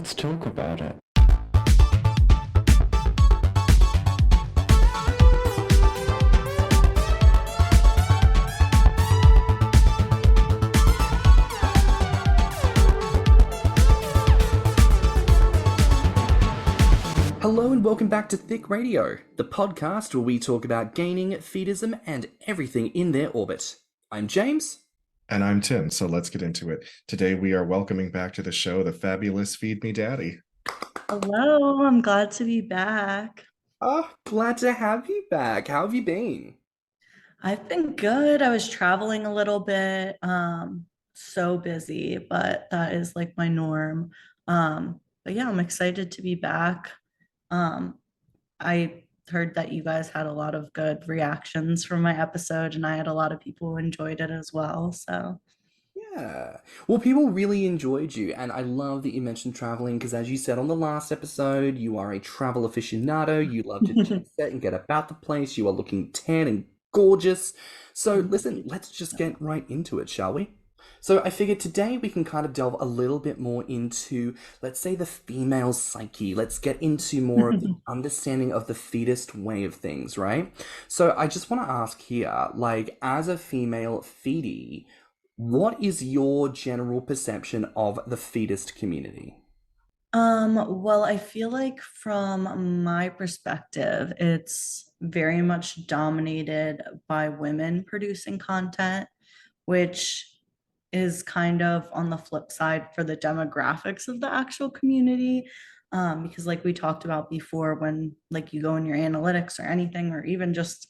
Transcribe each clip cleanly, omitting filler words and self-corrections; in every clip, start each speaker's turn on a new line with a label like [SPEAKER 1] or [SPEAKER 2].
[SPEAKER 1] let's talk about it.
[SPEAKER 2] Hello and welcome back to Thicc Radio, the podcast where we talk about gaining, feedism, and everything in their orbit. I'm James.
[SPEAKER 3] And I'm Tim, so let's get into it. Today we are welcoming back to the show the fabulous FeedMeDaddy.
[SPEAKER 4] Hello, I'm glad to be back.
[SPEAKER 2] Oh, glad to have you back. How have you been?
[SPEAKER 4] I've been good. I was traveling a little bit, so busy, but that is like my norm. But yeah, I'm excited to be back. I heard that you guys had a lot of good reactions from my episode, and I had a lot of people who enjoyed it as well. So
[SPEAKER 2] Yeah. Well, people really enjoyed you, and I love that you mentioned traveling because, as you said on the last episode, you are a travel aficionado. You love to jet set and get about the place. You are looking tan and gorgeous. So, listen, let's just get right into it, shall we? So I figured today we can kind of delve a little bit more into, let's say, the female psyche. Let's get into more of the understanding of the feedist way of things, right? So I just want to ask here, like, as a female feedie, what is your general perception of the feedist community?
[SPEAKER 4] well, I feel like from my perspective, it's very much dominated by women producing content, which is kind of on the flip side for the demographics of the actual community. Because like we talked about before, when like you go in your analytics or anything, or even just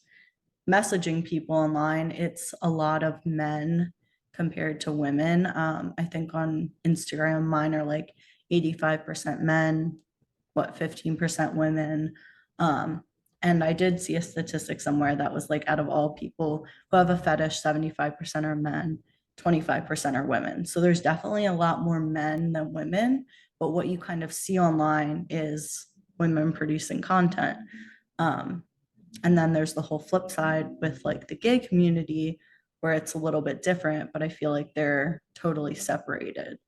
[SPEAKER 4] messaging people online, it's a lot of men compared to women. I think on Instagram, mine are like 85% men, 15% women. And I did see a statistic somewhere that was like out of all people who have a fetish, 75% are men, 25% are women. So there's definitely a lot more men than women, but what you kind of see online is women producing content. And then there's the whole flip side with like the gay community where it's a little bit different, but I feel like they're totally separated.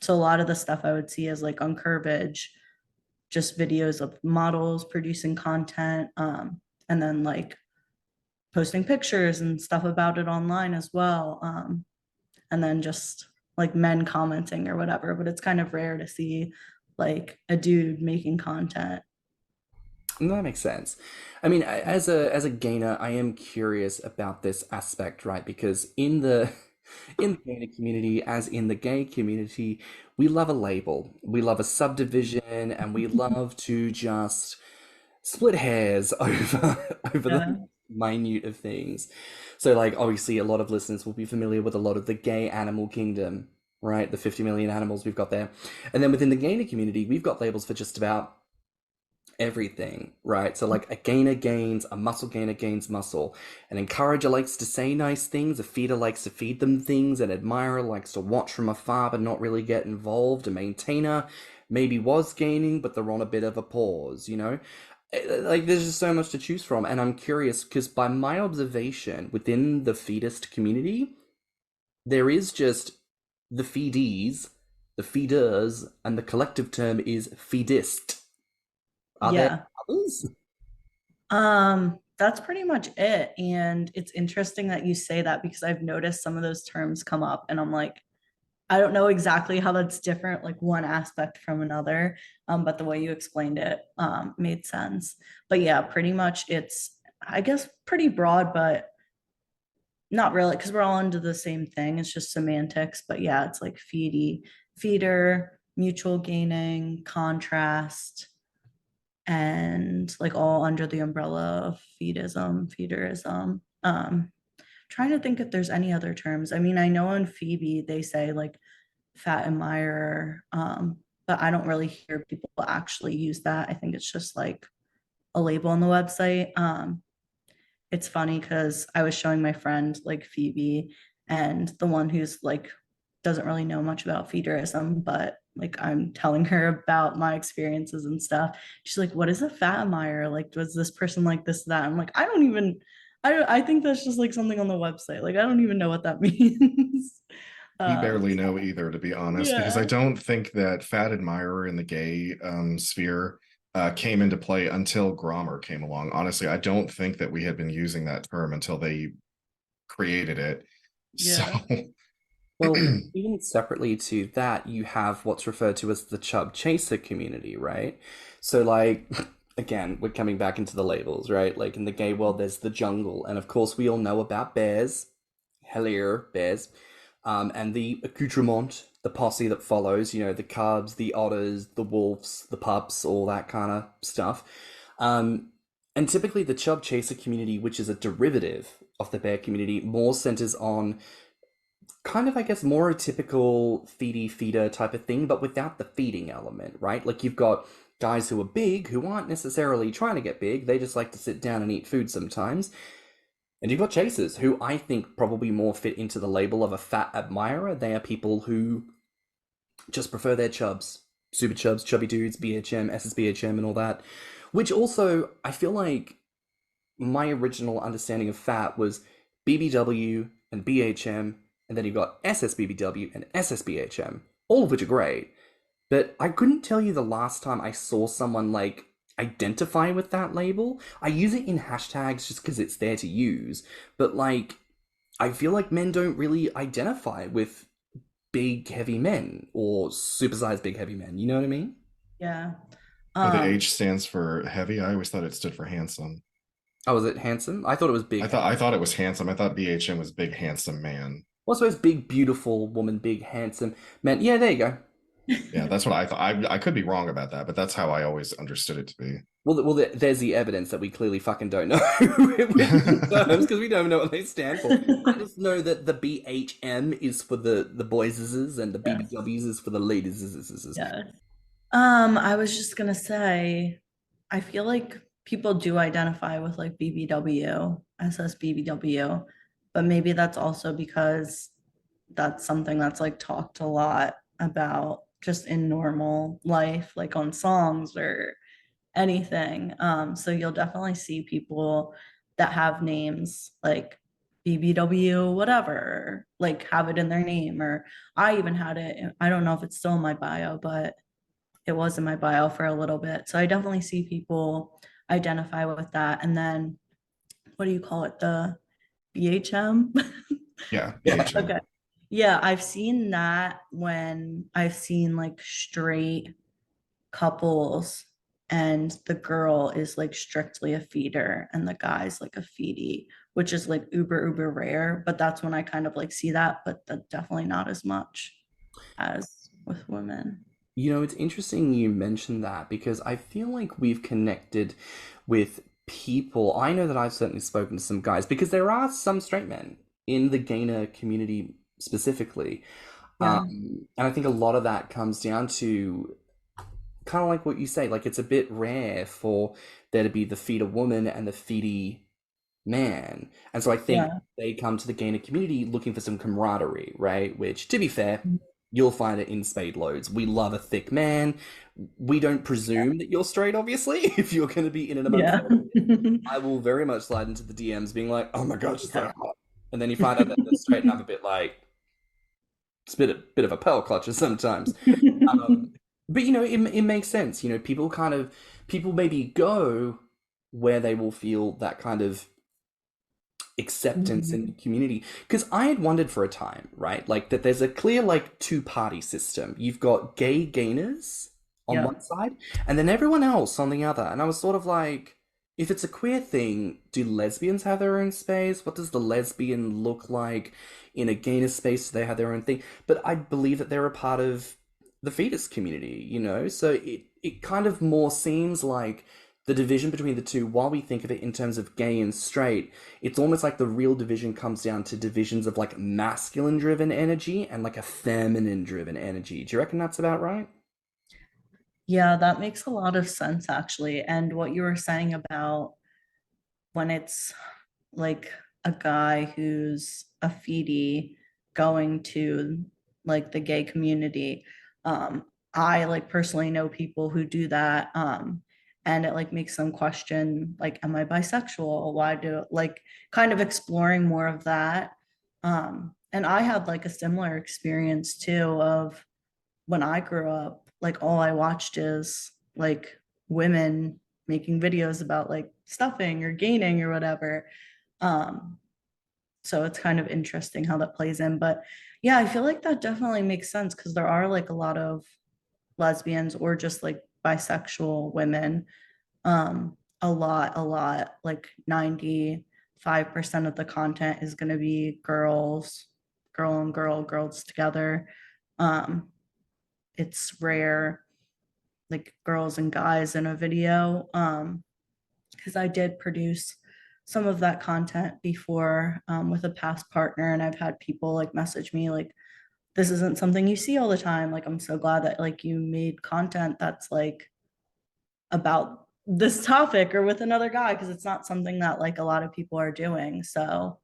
[SPEAKER 4] So a lot of the stuff I would see is like on Curvage, just videos of models producing content, and then like posting pictures and stuff about it online as well. And then just like men commenting or whatever, but it's kind of rare to see like a dude making content.
[SPEAKER 2] That makes sense. I mean, as a gainer, I am curious about this aspect, right? Because in the gainer community, as in the gay community, we love a label, we love a subdivision, and we love to just split hairs over
[SPEAKER 4] Yeah.
[SPEAKER 2] the minute of things. So, like, obviously, a lot of listeners will be familiar with a lot of the gay animal kingdom, right? The 50 million animals we've got there, and then within the gainer community, we've got labels for just about everything, right? So like a gainer gains, a muscle gainer gains muscle. An encourager likes to say nice things, a feeder likes to feed them things, an admirer likes to watch from afar but not really get involved, a maintainer maybe was gaining but they're on a bit of a pause, you know? Like there's just so much to choose from, and I'm curious because by my observation within the feedist community, there is just the feedees, the feeders, and the collective term is feedist. Are
[SPEAKER 4] Yeah.
[SPEAKER 2] there others?
[SPEAKER 4] That's pretty much it. And it's interesting that you say that because I've noticed some of those terms come up and I'm like, I don't know exactly how that's different, like one aspect from another. But the way you explained it, made sense. But yeah, pretty much it's, I guess, pretty broad, but not really, because we're all into the same thing. It's just semantics. But yeah, it's like feedie, feeder, mutual gaining, contrast, and like all under the umbrella of feederism. Trying to think if there's any other terms. I mean, I know in Feabie they say like fat admirer, but I don't really hear people actually use that. I think it's just like a label on the website. It's funny because I was showing my friend like Feabie, and the one who's like doesn't really know much about feederism, but like I'm telling her about my experiences and stuff. She's like, "What is a fat admirer? Like, was this person like this, that?" I'm like, I think that's just like something on the website. Like, I don't even know what that means.
[SPEAKER 3] We barely
[SPEAKER 4] So,
[SPEAKER 3] know either, to be honest, because I
[SPEAKER 4] yeah.
[SPEAKER 3] don't think that fat admirer in the gay sphere came into play until Grommr came along. Honestly, I don't think that we had been using that term until they created it. So,
[SPEAKER 4] Yeah.
[SPEAKER 2] Well, even separately to that, you have what's referred to as the chub chaser community, right? So, like, again, we're coming back into the labels, right? Like in the gay world, there's the jungle, and of course, we all know about bears, hellier bears, and the accoutrement, the posse that follows, the cubs, the otters, the wolves, the pups, all that kind of stuff. And typically, the chub chaser community, which is a derivative of the bear community, more centers on kind of, I guess, more a typical feeder type of thing, but without the feeding element, right? Like you've got guys who are big who aren't necessarily trying to get big, they just like to sit down and eat food sometimes. And you've got chasers who I think probably more fit into the label of a fat admirer. They are people who just prefer their chubs, super chubs, chubby dudes, BHM, SSBHM, and all that. Which also, I feel like my original understanding of fat was BBW and BHM, and then you've got SSBBW and SSBHM, all of which are great. But I couldn't tell you the last time I saw someone like identify with that label. I use it in hashtags just because it's there to use, but like I feel like men don't really identify with big heavy men or supersized big heavy men. You know what I mean?
[SPEAKER 4] Yeah.
[SPEAKER 3] oh, the
[SPEAKER 4] Um,
[SPEAKER 3] H stands for heavy. I always thought it stood for handsome.
[SPEAKER 2] Oh, is it handsome? I thought it was big heavy.
[SPEAKER 3] I thought it was handsome. I thought BHM was big handsome man.
[SPEAKER 2] Well, I suppose big beautiful woman, big handsome man. Yeah, there you go.
[SPEAKER 3] Yeah, that's what I thought. I could be wrong about that, but that's how I always understood it to be.
[SPEAKER 2] There's the evidence that we clearly fucking don't know with terms because we don't know what they stand for. I just know that the BHM is for the boyses and the
[SPEAKER 4] yes.
[SPEAKER 2] BBWs is for the ladies.
[SPEAKER 4] Yeah. I was just gonna say, I feel like people do identify with like BBW, SSBBW, but maybe that's also because that's something that's like talked a lot about just in normal life, like on songs or anything. So you'll definitely see people that have names like BBW, whatever, like have it in their name. Or I even had it, I don't know if it's still in my bio, but it was in my bio for a little bit. So I definitely see people identify with that. And then what do you call it? The BHM?
[SPEAKER 3] Yeah,
[SPEAKER 2] Yeah.
[SPEAKER 3] BHM.
[SPEAKER 4] Okay. Yeah, I've seen that when I've seen like straight couples and the girl is like strictly a feeder and the guy's like a feedie, which is like uber rare, but that's when I kind of like see that, but definitely not as much as with women.
[SPEAKER 2] It's interesting you mentioned that because I feel like we've connected with people. I know that I've certainly spoken to some guys because there are some straight men in the gainer community specifically.
[SPEAKER 4] Yeah.
[SPEAKER 2] And I think a lot of that comes down to kind of like what you say, like it's a bit rare for there to be the feeder woman and the feedy man. And so I think
[SPEAKER 4] Yeah.
[SPEAKER 2] they come to the gainer community looking for some camaraderie, right? Which, to be fair, you'll find it in spade loads. We love a thick man. We don't presume that you're straight, obviously, if you're going to be in and amongst
[SPEAKER 4] Yeah.
[SPEAKER 2] it. I will very much slide into the DMs being like, oh my God, she's so hot. And then you find out that they're straight and I'm a bit like, it's a bit of a pearl clutcher sometimes. Um, but it makes sense. People maybe go where they will feel that kind of acceptance in the community. Because I had wondered for a time, right, like that there's a clear like two-party system. You've got gay gainers on
[SPEAKER 4] Yeah.
[SPEAKER 2] one side, and then everyone else on the other. And I was sort of like, if it's a queer thing, do lesbians have their own space? What does the lesbian look like in a gainer space? Do they have their own thing? But I believe that they're a part of the fetus community. So it kind of more seems like the division between the two, while we think of it in terms of gay and straight, it's almost like the real division comes down to divisions of like masculine driven energy and like a feminine driven energy. Do you reckon that's about right?
[SPEAKER 4] Yeah, that makes a lot of sense actually. And what you were saying about when it's like a guy who's a feedie going to like the gay community. Um, I like personally know people who do that. And it like makes them question like, am I bisexual? Why do like kind of exploring more of that. And I had like a similar experience too of when I grew up, like all I watched is like women making videos about like stuffing or gaining or whatever. Um, so it's kind of interesting how that plays in. But yeah, I feel like that definitely makes sense because there are like a lot of lesbians or just like bisexual women. A lot, like 95% of the content is going to be girls, girl on girl, girls together. Um, it's rare like girls and guys in a video. Because I did produce some of that content before with a past partner, and I've had people like message me like, this isn't something you see all the time. Like, I'm so glad that like you made content that's like about this topic or with another guy, because it's not something that like a lot of people are doing. So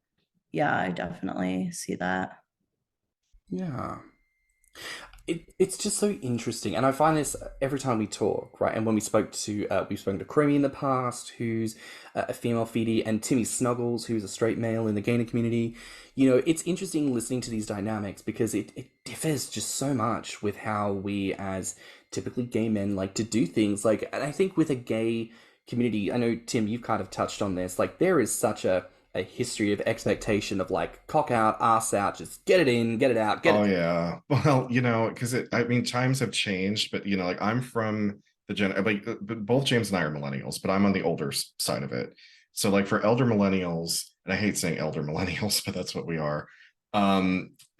[SPEAKER 4] yeah, I definitely see that.
[SPEAKER 2] Yeah. It's just so interesting, and I find this every time we talk, right? And when we've spoken to Chromie in the past, who's a female Feedie, and Timmy Snuggles, who's a straight male in the gainer community. You know, it's interesting listening to these dynamics because it differs just so much with how we, as typically gay men, like to do things. Like, and I think with a gay community, I know Tim, you've kind of touched on this. Like, there is such a history of expectation of like cock out, ass out, just get it in, get it out, get
[SPEAKER 3] Oh
[SPEAKER 2] it.
[SPEAKER 3] yeah. Well, because I mean, times have changed, but like I'm from the like both James and I are millennials, but I'm on the older side of it. So like for elder millennials, and I hate saying elder millennials, but that's what we are.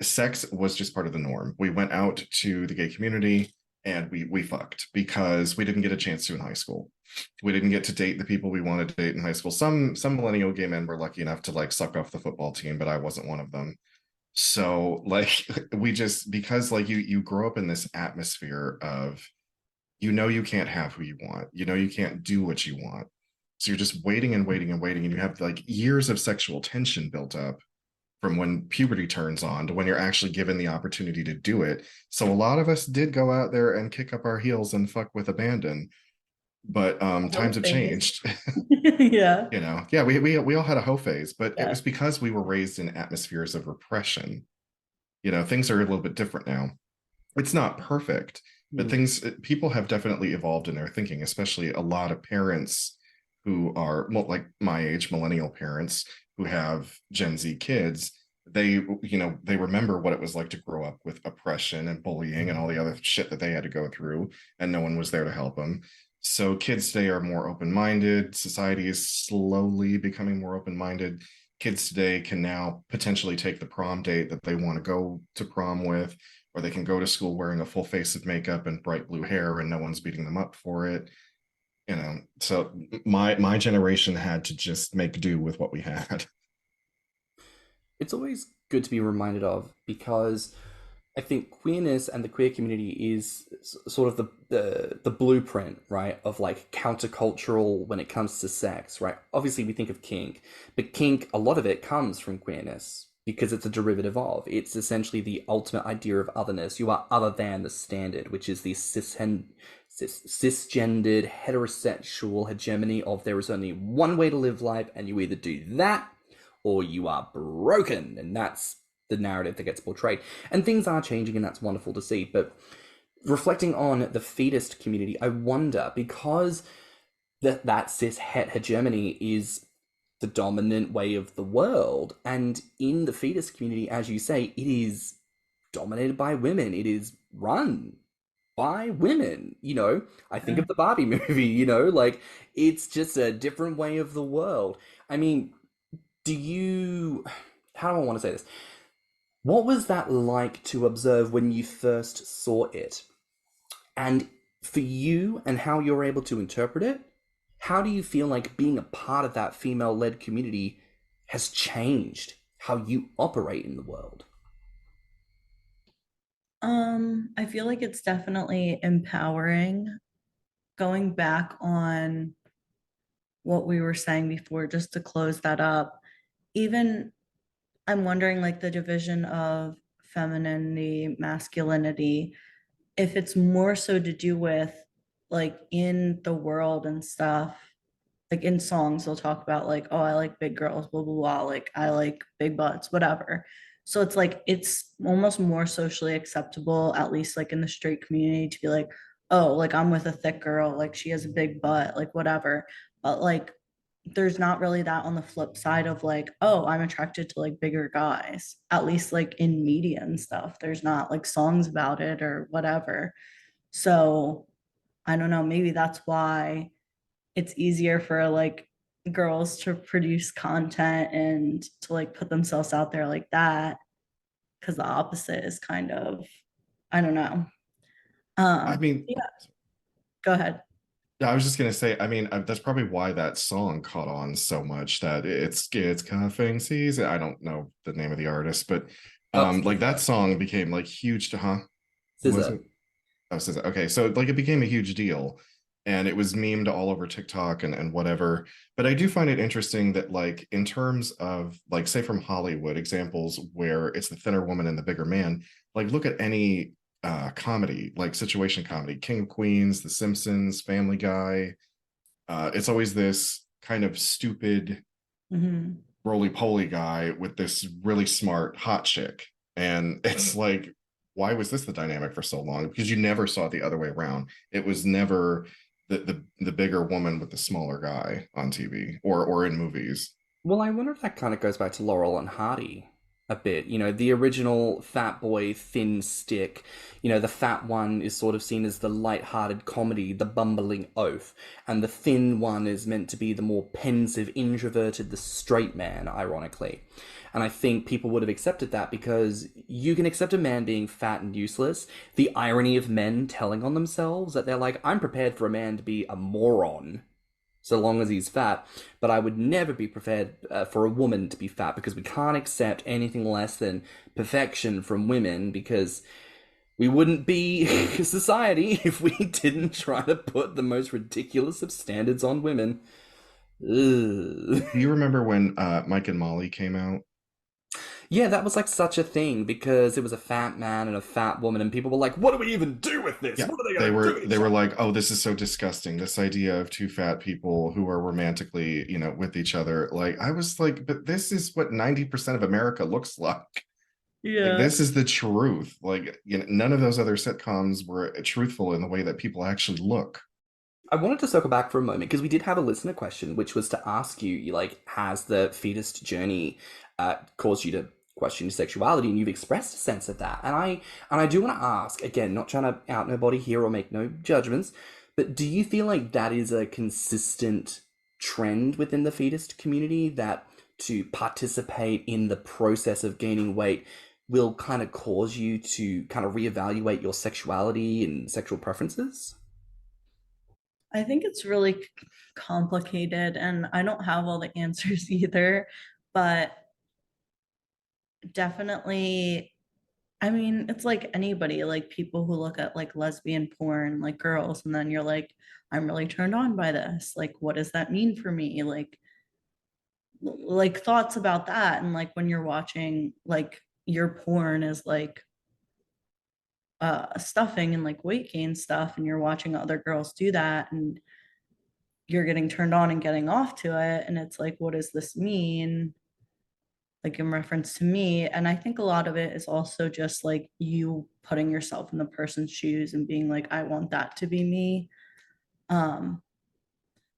[SPEAKER 3] Sex was just part of the norm. We went out to the gay community and we fucked because we didn't get a chance to in high school. We didn't get to date the people we wanted to date in high school. Some millennial gay men were lucky enough to like suck off the football team, but I wasn't one of them. So like we just because like you grow up in this atmosphere of you can't have who you want, you can't do what you want. So you're just waiting and waiting and waiting, and you have like years of sexual tension built up from when puberty turns on to when you're actually given the opportunity to do it. So a lot of us did go out there and kick up our heels and fuck with abandon, but
[SPEAKER 4] Whole
[SPEAKER 3] times have
[SPEAKER 4] phase.
[SPEAKER 3] changed.
[SPEAKER 4] Yeah.
[SPEAKER 3] Yeah, we all had a hoe phase, but it
[SPEAKER 4] Yeah.
[SPEAKER 3] was because we were raised in atmospheres of repression. Things are a little bit different now. It's not perfect, but
[SPEAKER 2] Mm.
[SPEAKER 3] people have definitely evolved in their thinking, especially a lot of parents who are like my age, millennial parents who have Gen Z kids. They remember what it was like to grow up with oppression and bullying and all the other shit that they had to go through, and no one was there to help them. So kids today are more open-minded. Society is slowly becoming more open-minded. Kids today can now potentially take the prom date that they want to go to prom with, or they can go to school wearing a full face of makeup and bright blue hair and no one's beating them up for it. So my generation had to just make do with what we had.
[SPEAKER 2] It's always good to be reminded of because I think queerness and the queer community is sort of the blueprint, right, of like countercultural when it comes to sex, right? Obviously, we think of kink, but kink, a lot of it comes from queerness because it's a derivative of. It's essentially the ultimate idea of otherness. You are other than the standard, which is the cisgendered heterosexual hegemony of there is only one way to live life, and you either do that or you are broken, and that's the narrative that gets portrayed. And things are changing, and that's wonderful to see. But reflecting on the feedist community, I wonder because that cis het hegemony is the dominant way of the world, and in the feedist community, as you say, it is dominated by women. It is run by women. I think
[SPEAKER 4] Yeah.
[SPEAKER 2] of the Barbie movie. Like it's just a different way of the world. I mean, do you? How do I want to say this? What was that like to observe when you first saw it? And for you and how you're able to interpret it, how do you feel like being a part of that female led community has changed how you operate in the world?
[SPEAKER 4] I feel like it's definitely empowering. Going back on what we were saying before, just to close that up, even I'm wondering like the division of femininity, masculinity, if it's more so to do with like in the world and stuff, like in songs, they'll talk about like, oh, I like big girls, blah, blah, blah, like I like big butts, whatever. So it's like it's almost more socially acceptable, at least like in the straight community, to be like, oh, like I'm with a thick girl, like she has a big butt, like whatever. But like there's not really that on the flip side of like, oh, I'm attracted to like bigger guys, at least like in media and stuff. There's not like songs about it or whatever. So I don't know, maybe that's why it's easier for like girls to produce content and to like put themselves out there like that, because the opposite is kind of, I don't know.
[SPEAKER 3] I mean,
[SPEAKER 4] Yeah, go ahead.
[SPEAKER 3] I was just gonna say, I mean, that's probably why that song caught on so much, that it's cuffing season. I don't know the name of the artist, but
[SPEAKER 2] Oh,
[SPEAKER 3] like that
[SPEAKER 2] SZA.
[SPEAKER 3] song became like huge to, huh? Who was
[SPEAKER 2] SZA.
[SPEAKER 3] it? Oh, SZA. Okay, so like it became a huge deal, and it was memed all over TikTok and whatever. But I do find it interesting that like in terms of like say from Hollywood examples where it's the thinner woman and the bigger man, like look at any comedy, like situation comedy, King of Queens, The Simpsons, Family Guy. It's always this kind of stupid
[SPEAKER 4] Mhm.
[SPEAKER 3] roly-poly guy with this really smart hot chick. And it's like, why was this the dynamic for so long? Because you never saw it the other way around. It was never the bigger woman with the smaller guy on TV or in movies.
[SPEAKER 2] Well, I wonder if that kind of goes back to Laurel and Hardy a bit. You know, the original fat boy, thin stick. You know, the fat one is sort of seen as the light-hearted comedy, the bumbling oaf, and the thin one is meant to be the more pensive, introverted, the straight man, ironically. And I think people would have accepted that because you can accept a man being fat and useless. The irony of men telling on themselves that they're like, I'm prepared for a man to be a moron so long as he's fat, but I would never be prepared for a woman to be fat because we can't accept anything less than perfection from women because we wouldn't be a society if we didn't try to put the most ridiculous of standards on women. Ugh.
[SPEAKER 3] Do you remember when Mike and Molly came out?
[SPEAKER 2] Yeah, that was like such a thing because it was a fat man and a fat woman, and people were like, "What do we even do with this?
[SPEAKER 3] Yeah,
[SPEAKER 2] What are they
[SPEAKER 3] they
[SPEAKER 2] going to do
[SPEAKER 3] were
[SPEAKER 2] with
[SPEAKER 3] they
[SPEAKER 2] each
[SPEAKER 3] were
[SPEAKER 2] other?"
[SPEAKER 3] like, oh, this is so disgusting. This idea of two fat people who are romantically, with each other. Like, I was like, but this is what 90% of America looks like. Like,
[SPEAKER 4] Yeah.
[SPEAKER 3] this is the truth. Like, none of those other sitcoms were truthful in the way that people actually look.
[SPEAKER 2] I wanted to circle back for a moment because we did have a listener question, which was to ask you, like, has the feedist journey caused you to question your sexuality? And you've expressed a sense of that, and I do want to ask again, not trying to out nobody here or make no judgments, but do you feel like that is a consistent trend within the feedist community that to participate in the process of gaining weight will kind of cause you to kind of reevaluate your sexuality and sexual preferences?
[SPEAKER 4] I think it's really complicated and I don't have all the answers either, but definitely, I mean, it's like anybody, like people who look at like lesbian porn, like girls, and then you're like, I'm really turned on by this. Like, what does that mean for me? Like thoughts about that. And like when you're watching, like your porn is like stuffing and like weight gain stuff, and you're watching other girls do that, and you're getting turned on and getting off to it. And it's like, what does this mean? Like in reference to me. And I think a lot of it is also just like you putting yourself in the person's shoes and being like, I want that to be me. Um,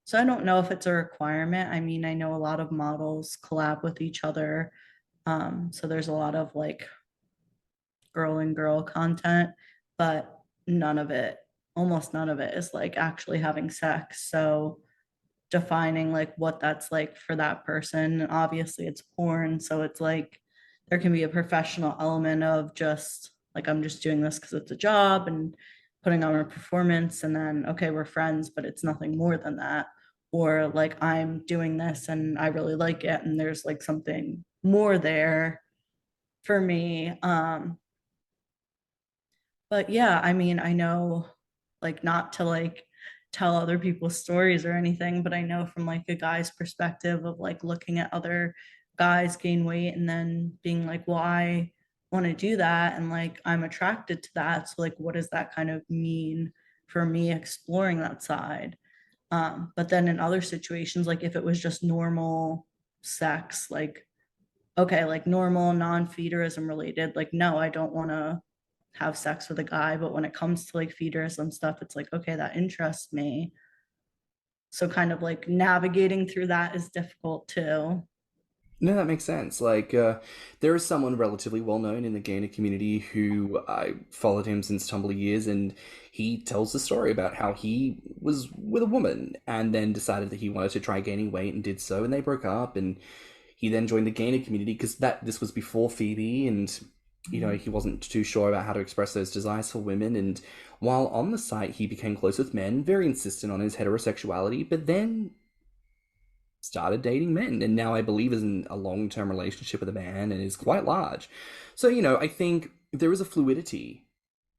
[SPEAKER 4] so I don't know if it's a requirement. I mean, I know a lot of models collab with each other. So there's a lot of like girl and girl content, but none of it, almost none of it is like actually having sex. So defining like what that's like for that person. And obviously it's porn, so it's like there can be a professional element of just like I'm just doing this because it's a job and putting on a performance, and then okay, we're friends, but it's nothing more than that. Or like I'm doing this and I really like it, and there's like something more there for me. But yeah, I mean, I know like not to like tell other people's stories or anything, but I know from like a guy's perspective of like looking at other guys gain weight and then being like, well, I want to do that and like I'm attracted to that. So like what does that kind of mean for me exploring that side? But then in other situations, like if it was just normal sex, like okay, like normal non-feederism related, like, no, I don't want to have sex with a guy. But when it comes to like feederism stuff, it's like, okay, that interests me. So kind of like navigating through that is difficult too.
[SPEAKER 2] No, that makes sense. Like, there is someone relatively well known in the gainer community who I followed him since Tumblr years, and he tells the story about how he was with a woman and then decided that he wanted to try gaining weight and did so, and they broke up, and he then joined the gainer community because this was before Feabie, and he wasn't too sure about how to express those desires for women. And while on the site, he became close with men, very insistent on his heterosexuality, but then started dating men, and now I believe is in a long-term relationship with a man and is quite large. So, I think there is a fluidity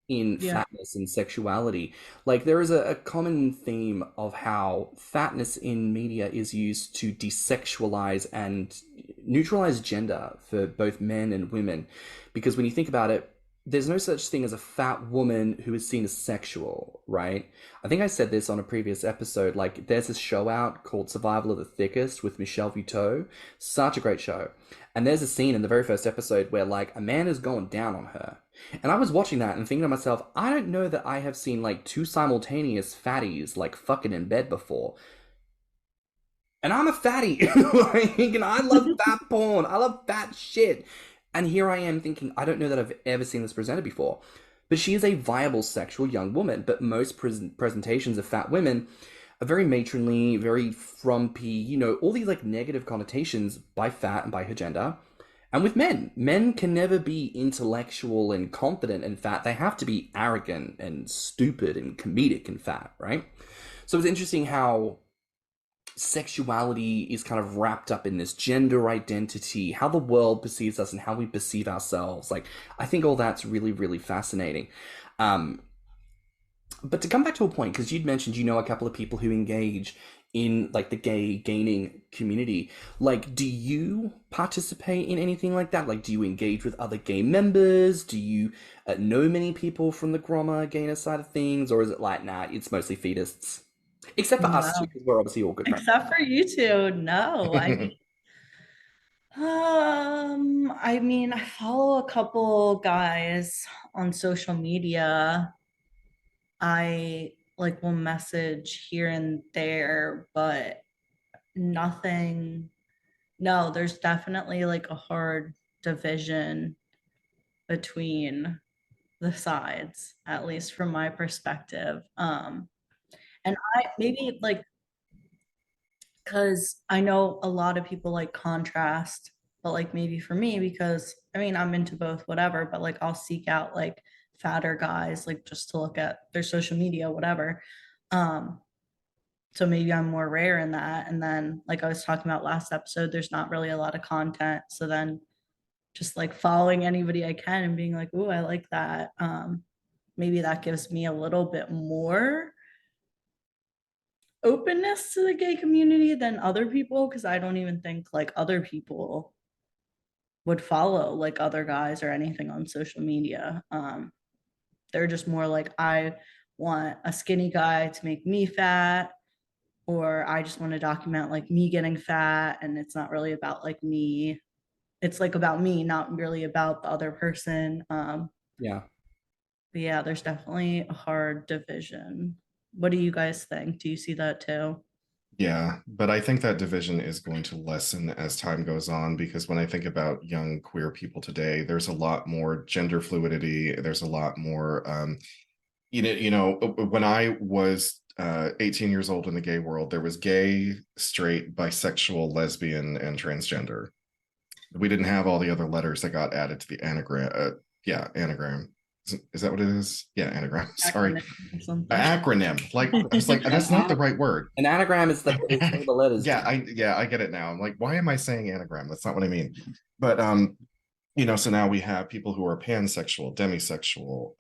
[SPEAKER 2] in
[SPEAKER 4] Yeah.
[SPEAKER 2] fatness and sexuality. Like, there is a common theme of how fatness in media is used to desexualize and neutralize gender for both men and women. Because when you think about it, there's no such thing as a fat woman who is seen as sexual, right? I think I said this on a previous episode. Like, there's this show out called Survival of the Thickest with Michelle Buteau. Such a great show. And there's a scene in the very first episode where, like, a man is going down on her. And I was watching that and thinking to myself, I don't know that I have seen, like, two simultaneous fatties, like, fucking in bed before. And I'm a fatty. Like, and I love fat porn. I love fat shit. And here I am thinking, I don't know that I've ever seen this presented before. But she is a viable sexual young woman. But most presentations of fat women are very matronly, very frumpy, all these like negative connotations by fat and by her gender. And with men can never be intellectual and confident and fat. They have to be arrogant and stupid and comedic and fat, right? So it's interesting how sexuality is kind of wrapped up in this gender identity, how the world perceives us and how we perceive ourselves. Like, I think all that's really, really fascinating. But to come back to a point, because you'd mentioned a couple of people who engage in like the gay gaining community. Like, do you participate in anything like that? Like, do you engage with other gay members? Do you know many people from the Grommr gainer side of things? Or is it like, nah, it's mostly feedists? Except for us two,
[SPEAKER 4] No.
[SPEAKER 2] because we're obviously all good friends.
[SPEAKER 4] Except for you two, no. I mean, I follow a couple guys on social media. I like will message here and there, but nothing. No, there's definitely like a hard division between the sides, at least from my perspective. And I maybe like because I know a lot of people like contrast, but like maybe for me, because I mean, I'm into both, whatever, but like I'll seek out like fatter guys, like just to look at their social media, whatever. Um, so maybe I'm more rare in that. And then, like I was talking about last episode, there's not really a lot of content. So then just like following anybody I can and being like, oh, I like that. Maybe that gives me a little bit more openness to the gay community than other people, because I don't even think like other people would follow like other guys or anything on social media. They're just more like, I want a skinny guy to make me fat, or I just want to document like me getting fat, and it's not really about like me. It's like about me, not really about the other person.
[SPEAKER 2] Yeah.
[SPEAKER 4] But yeah, there's definitely a hard division. What do you guys think? Do you see that too?
[SPEAKER 3] Yeah, but I think that division is going to lessen as time goes on, because when I think about young queer people today, there's a lot more gender fluidity. There's a lot more, when I was 18 years old in the gay world, there was gay, straight, bisexual, lesbian, and transgender. We didn't have all the other letters that got added to the anagram. Anagram. Is that what it is? Yeah, anagram. Sorry. Acronym. Like, I was like, that's not the right word.
[SPEAKER 2] An anagram is it's all the letters.
[SPEAKER 3] Yeah, I get it now. I'm like, why am I saying anagram? That's not what I mean. But so now we have people who are pansexual, demisexual,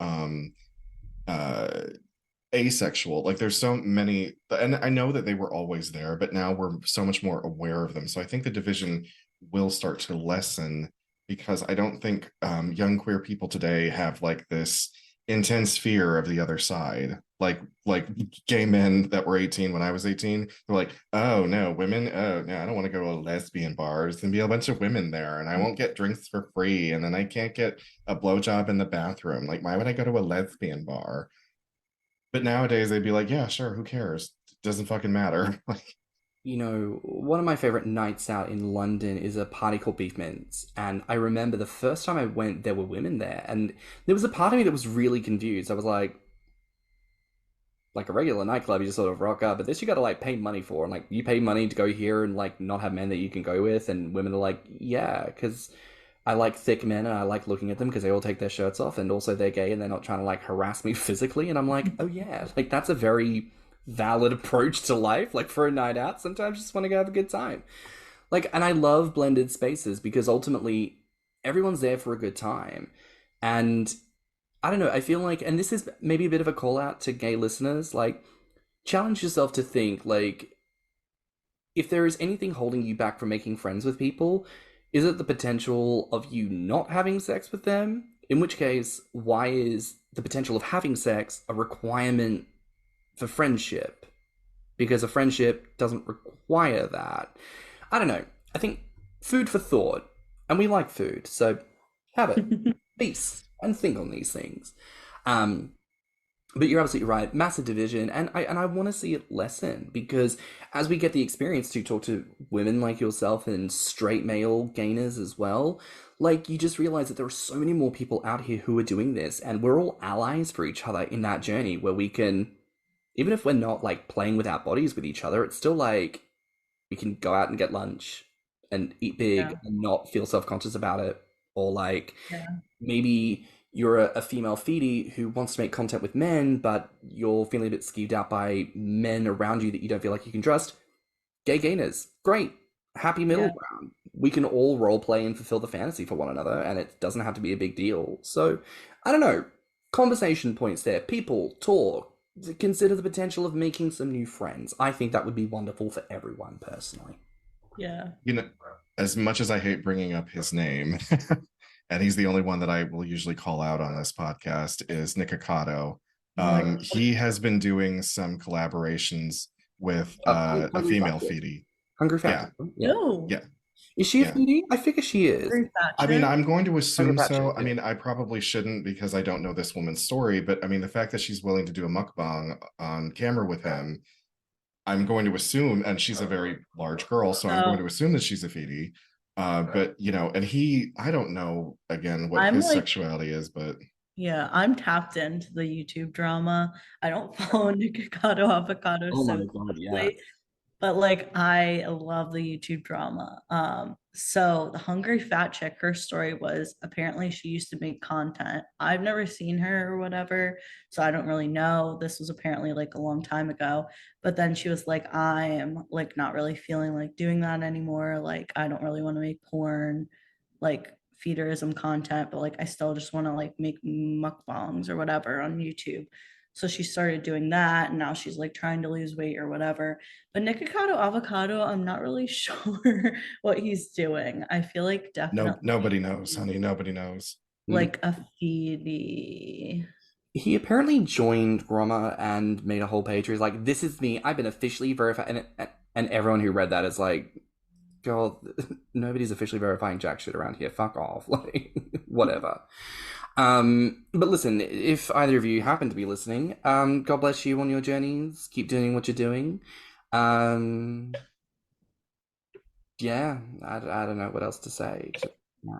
[SPEAKER 3] asexual. Like, there's so many, and I know that they were always there, but now we're so much more aware of them. So I think the division will start to lessen, because I don't think young queer people today have like this intense fear of the other side. Like gay men that were 18 when I was 18, they're like, oh no, women, oh no, I don't want to go to a lesbian bar. There's gonna be a bunch of women there and I won't get drinks for free, and then I can't get a blowjob in the bathroom. Like, why would I go to a lesbian bar? But nowadays they'd be like, yeah, sure, who cares? Doesn't fucking matter. Like,
[SPEAKER 2] You know, one of my favorite nights out in London is a party called Beef Mints. And I remember the first time I went, there were women there. And there was a part of me that was really confused. I was like a regular nightclub, you just sort of rock up. But this you got to like pay money for. And like, you pay money to go here and like not have men that you can go with. And women are like, yeah, because I like thick men and I like looking at them because they all take their shirts off. And also they're gay and they're not trying to like harass me physically. And I'm like, oh yeah, like that's a very valid approach to life. Like for a night out, sometimes you just want to go have a good time. Like, and I love blended spaces because ultimately everyone's there for a good time. And I don't know, I feel like, and this is maybe a bit of a call out to gay listeners, like, challenge yourself to think, like, if there is anything holding you back from making friends with people, is it the potential of you not having sex with them? In which case, why is the potential of having sex a requirement for friendship? Because a friendship doesn't require that. I don't know. I think food for thought. And we like food, so have it. Feast and think on these things. But you're absolutely right. Massive division, and I want to see it lessen because as we get the experience to talk to women like yourself and straight male gainers as well, like you just realize that there are so many more people out here who are doing this, and we're all allies for each other in that journey where we can, even if we're not like playing with our bodies with each other, it's still like we can go out and get lunch and eat big
[SPEAKER 4] Yeah.
[SPEAKER 2] and not feel self-conscious about it, or like
[SPEAKER 4] Yeah.
[SPEAKER 2] maybe you're a female feedie who wants to make content with men, but you're feeling a bit skeeved out by men around you that you don't feel like you can trust. Gay gainers, great. Happy middle
[SPEAKER 4] Yeah.
[SPEAKER 2] ground. We can all role play and fulfill the fantasy for one another, and it doesn't have to be a big deal. So, I don't know. Conversation points there. People talk. Consider the potential of making some new friends. I think that would be wonderful for everyone, personally.
[SPEAKER 4] Yeah.
[SPEAKER 3] you know, as much as I hate bringing up his name, and he's the only one that I will usually call out on this podcast, is Nikocado. He has been doing some collaborations with a
[SPEAKER 2] Hungry
[SPEAKER 3] female
[SPEAKER 2] Factor.
[SPEAKER 3] feedie.
[SPEAKER 2] Hungry
[SPEAKER 3] Yeah,
[SPEAKER 2] Factor. Yeah.
[SPEAKER 4] No.
[SPEAKER 3] yeah,
[SPEAKER 2] Is she a
[SPEAKER 3] yeah.
[SPEAKER 2] feedie? I figure she is.
[SPEAKER 4] Very
[SPEAKER 3] I mean,
[SPEAKER 4] Thatcher.
[SPEAKER 3] I'm going to assume
[SPEAKER 2] Hungry
[SPEAKER 3] so.
[SPEAKER 2] Factor,
[SPEAKER 3] I mean, I probably shouldn't because I don't know this woman's story, but I mean, the fact that she's willing to do a mukbang on camera with him, I'm going to assume, and she's a very large girl, so I'm going to
[SPEAKER 4] Oh,
[SPEAKER 3] assume that she's a feedie. But and I don't know again what
[SPEAKER 4] I'm
[SPEAKER 3] his
[SPEAKER 4] like,
[SPEAKER 3] sexuality is, but
[SPEAKER 4] yeah, I'm tapped into the YouTube drama. I don't follow Nikocado Avocado
[SPEAKER 2] Oh my
[SPEAKER 4] so
[SPEAKER 2] god, yeah.
[SPEAKER 4] closely, but like I love the YouTube drama. So the hungry fat chick, her story was apparently she used to make content. I've never seen her or whatever, so I don't really know. This was apparently like a long time ago. But then she was like, I am like not really feeling like doing that anymore. Like I don't really want to make porn, like feederism content, but like I still just want to like make mukbangs or whatever on YouTube. So she started doing that, and now she's like trying to lose weight or whatever. But Nikocado Avocado, I'm not really sure what he's doing. I feel like
[SPEAKER 3] no,
[SPEAKER 4] definitely
[SPEAKER 3] nobody knows, honey. Nobody knows.
[SPEAKER 4] like a Feabie.
[SPEAKER 2] He apparently joined Grommr and made a whole page where he's like, "This is me. I've been officially verified." And everyone who read that is like, "Girl, nobody's officially verifying jack shit around here. Fuck off." Like, whatever. But listen, if either of you happen to be listening, God bless you on your journeys. Keep doing what you're doing. Yeah, I don't know what else to say. Yeah.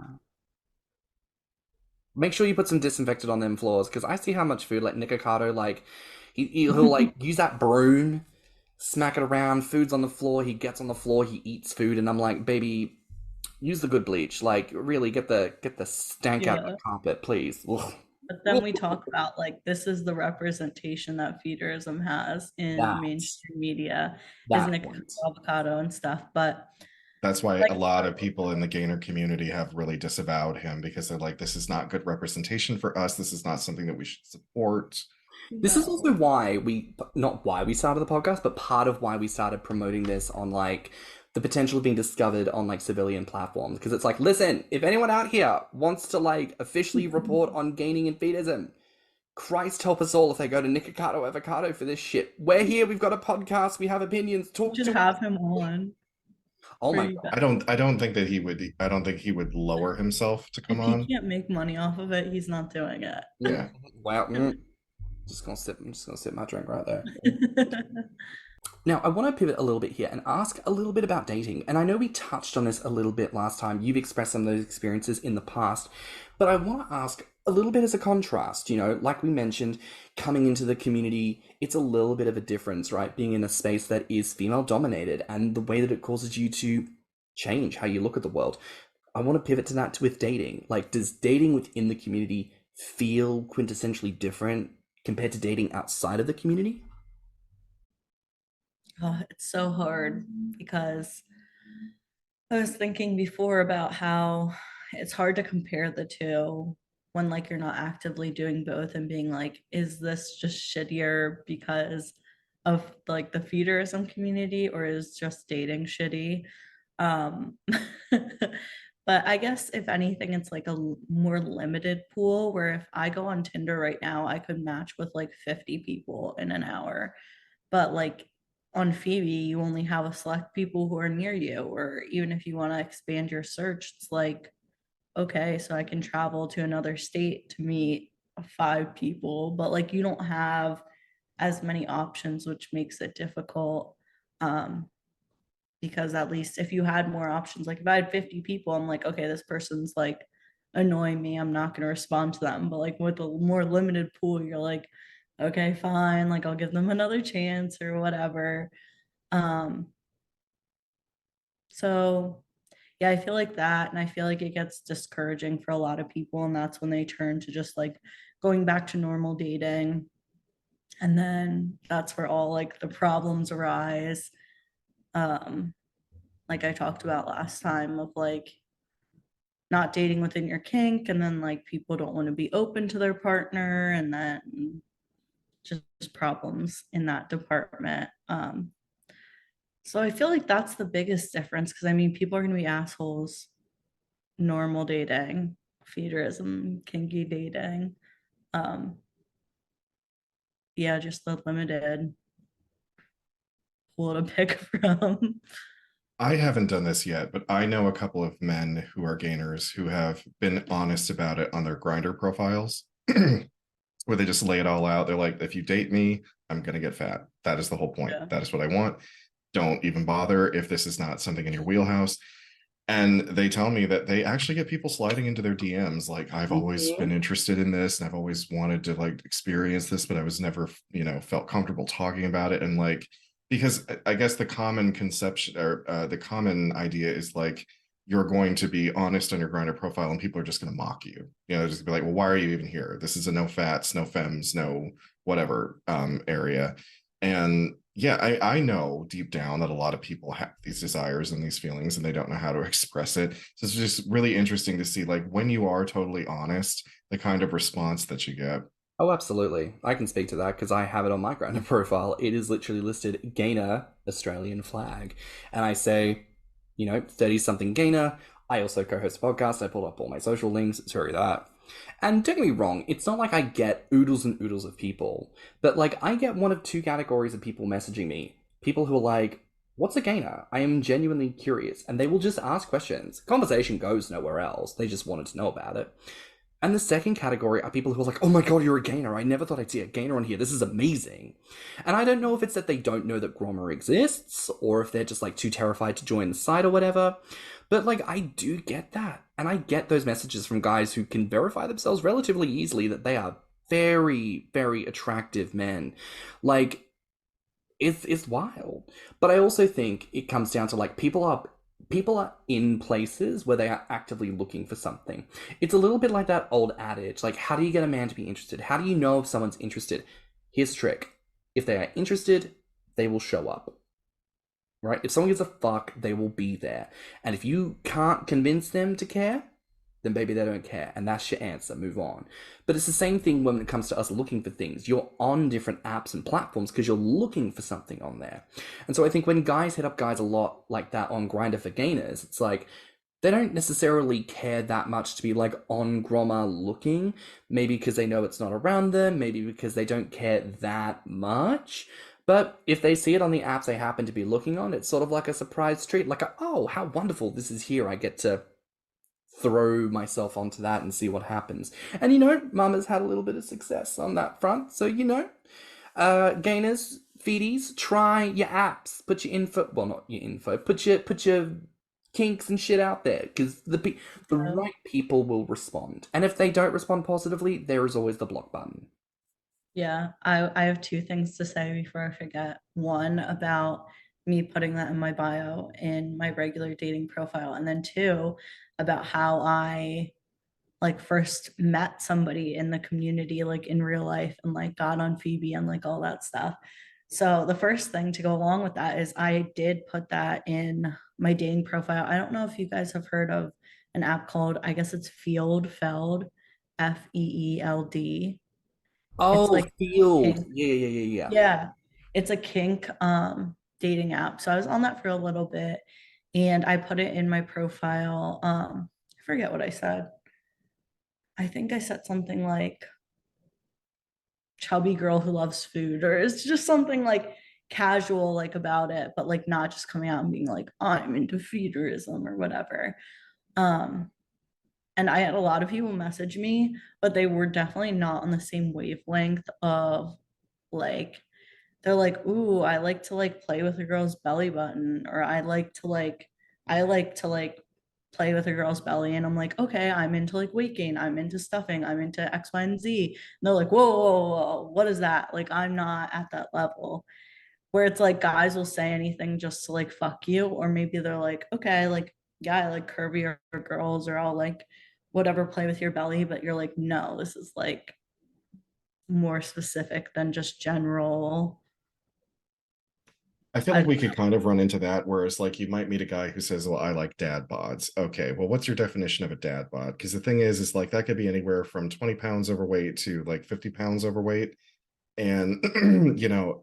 [SPEAKER 2] Make sure you put some disinfectant on them floors because I see how much food like Nikocado, like he'll like use that broom, smack it around, food's on the floor, he gets on the floor, he eats food, and I'm like, baby, use the good bleach. Like really get the stank out of
[SPEAKER 4] Yeah.
[SPEAKER 2] the carpet, please. Ugh.
[SPEAKER 4] But then we talk about like this is the representation that feederism has in
[SPEAKER 2] That
[SPEAKER 4] mainstream media, is
[SPEAKER 2] that
[SPEAKER 4] Nikocado
[SPEAKER 2] point.
[SPEAKER 4] Avocado and stuff. But
[SPEAKER 3] That's why
[SPEAKER 4] like
[SPEAKER 3] a lot of people in the gainer community have really disavowed him because they're like, this is not good representation for us. This is not something that we should support.
[SPEAKER 2] This is
[SPEAKER 4] no.
[SPEAKER 2] also why not why we started the podcast, but part of why we started promoting this on like the potential of being discovered on like civilian platforms. Because it's like, listen, if anyone out here wants to like officially report on gaining and feedism, Christ help us all if they go to Nikocado Avocado for this shit. We're here, we've got a podcast, we have opinions,
[SPEAKER 4] You
[SPEAKER 2] talk
[SPEAKER 4] should
[SPEAKER 2] to
[SPEAKER 4] have
[SPEAKER 2] us.
[SPEAKER 4] him on
[SPEAKER 2] Oh
[SPEAKER 4] for
[SPEAKER 2] my
[SPEAKER 4] you
[SPEAKER 2] god.
[SPEAKER 4] guys.
[SPEAKER 3] I don't think that he would. I don't think he would lower himself to come
[SPEAKER 4] If he
[SPEAKER 3] on.
[SPEAKER 4] can't make money off of it, he's not doing it.
[SPEAKER 3] Yeah.
[SPEAKER 2] Wow. I'm just gonna sip my drink right there. Now, I want to pivot a little bit here and ask a little bit about dating. And I know we touched on this a little bit last time. You've expressed some of those experiences in the past. But I want to ask a little bit as a contrast, you know, like we mentioned, coming into the community, it's a little bit of a difference, right? Being in a space that is female dominated and the way that it causes you to change how you look at the world. I want to pivot to that with dating. Like, does dating within the community feel quintessentially different compared to dating outside of the community?
[SPEAKER 4] Oh, it's so hard because I was thinking before about how it's hard to compare the two when like you're not actively doing both and being like, is this just shittier because of like the feederism community or is just dating shitty? Um but I guess if anything, it's like more limited pool where if I go on Tinder right now, I could match with like 50 people in an hour. But like on Feabie, you only have a select people who are near you, or even if you want to expand your search, it's like, okay, so I can travel to another state to meet 5 people, but like you don't have as many options, which makes it difficult. Because at least if you had more options, like if I had 50 people, I'm like, okay, this person's like annoying me, I'm not going to respond to them. But like with a more limited pool, you're like, okay, fine, like I'll give them another chance or whatever. um so yeah, I feel like that, and I feel like it gets discouraging for a lot of people, and that's when they turn to just like going back to normal dating, and then that's where all like the problems arise. um like I talked about last time, of like not dating within your kink, and then like people don't want to be open to their partner, and then just problems in that department. So I feel like that's the biggest difference, because I mean people are going to be assholes normal dating, feederism, kinky dating. um yeah, just the limited pool to pick from.
[SPEAKER 3] I haven't done this yet, but I know a couple of men who are gainers who have been honest about it on their Grindr profiles, where they just lay it all out. They're like, if you date me, I'm going to get fat. That is the whole point.
[SPEAKER 4] Yeah.
[SPEAKER 3] That is what I want. Don't even bother if this is not something in your wheelhouse. And they tell me that they actually get people sliding into their DMs like, I've always been interested in this and I've always wanted to like experience this, but I was never, felt comfortable talking about it. And like, because I guess the common conception or the common idea is like, you're going to be honest on your Grindr profile and people are just going to mock you. Just be like, well, why are you even here? This is a no fats, no femmes, no whatever area. And yeah, I know deep down that a lot of people have these desires and these feelings and they don't know how to express it. So it's just really interesting to see, like, when you are totally honest, the kind of response that you get.
[SPEAKER 2] Oh, absolutely. I can speak to that because I have it on my Grindr profile. It is literally listed Gainer Australian flag. And I say, 30-something gainer. I also co-host a podcast. I pulled up all my social links. Sorry that. And don't get me wrong, it's not like I get oodles and oodles of people, but like I get one of two categories of people messaging me. People who are like, what's a gainer? I am genuinely curious. And they will just ask questions. Conversation goes nowhere else. They just wanted to know about it. And the second category are people who are like, oh my god, you're a gainer. I never thought I'd see a gainer on here. This is amazing. And I don't know if it's that they don't know that Grommr exists, or if they're just like too terrified to join the site or whatever. But like, I do get that. And I get those messages from guys who can verify themselves relatively easily that they are very, very attractive men. Like, it's wild. But I also think it comes down to like, people are in places where they are actively looking for something. It's a little bit like that old adage, like, how do you get a man to be interested? How do you know if someone's interested? Here's the trick. If they are interested, they will show up. Right? If someone gives a fuck, they will be there. And if you can't convince them to care, then maybe they don't care. And that's your answer. Move on. But it's the same thing when it comes to us looking for things. You're on different apps and platforms because you're looking for something on there. And so I think when guys hit up guys a lot like that on Grindr for gainers, it's like, they don't necessarily care that much to be like on Grommr looking, maybe because they know it's not around them, maybe because they don't care that much. But if they see it on the apps they happen to be looking on, it's sort of like a surprise treat, like oh, how wonderful, this is here. I get to throw myself onto that and see what happens. And Mama's had a little bit of success on that front. So, gainers, feedies, try your apps. Put your info, well, not your info. Put your kinks and shit out there, because the
[SPEAKER 4] Yeah.
[SPEAKER 2] right people will respond. And if they don't respond positively, there is always the block button.
[SPEAKER 4] Yeah, I have two things to say before I forget. One about me putting that in my bio in my regular dating profile, and then two about how I like first met somebody in the community, like in real life, and like got on Feabie and like all that stuff. So the first thing to go along with that is I did put that in my dating profile. I don't know if you guys have heard of an app called, I guess it's Feld, Feeld. It's
[SPEAKER 2] Oh,
[SPEAKER 4] like
[SPEAKER 2] field.
[SPEAKER 4] kink.
[SPEAKER 2] Yeah, yeah, yeah, yeah.
[SPEAKER 4] Yeah, it's a kink dating app. So I was on that for a little bit and I put it in my profile. I forget what I said. I think I said something like chubby girl who loves food, or it's just something like casual like about it, but like not just coming out and being like, I'm into feederism or whatever. Um, and I had a lot of people message me, but they were definitely not on the same wavelength of like they're like, ooh, I like to like play with a girl's belly button, or I like to like play with a girl's belly. And I'm like, okay, I'm into like weight gain, I'm into stuffing, I'm into X, Y, and Z. And they're like, whoa, whoa, whoa, what is that? Like, I'm not at that level. Where it's like guys will say anything just to like fuck you, or maybe they're like, okay, like, yeah, I like curvier girls, or I'll like whatever play with your belly, but you're like, no, this is like more specific than just general.
[SPEAKER 3] I feel like
[SPEAKER 4] I,
[SPEAKER 3] we could kind of run into that, whereas like you might meet a guy who says, well, I like dad bods. Okay, well, what's your definition of a dad bod? Because the thing is like that could be anywhere from 20 pounds overweight to like 50 pounds overweight. And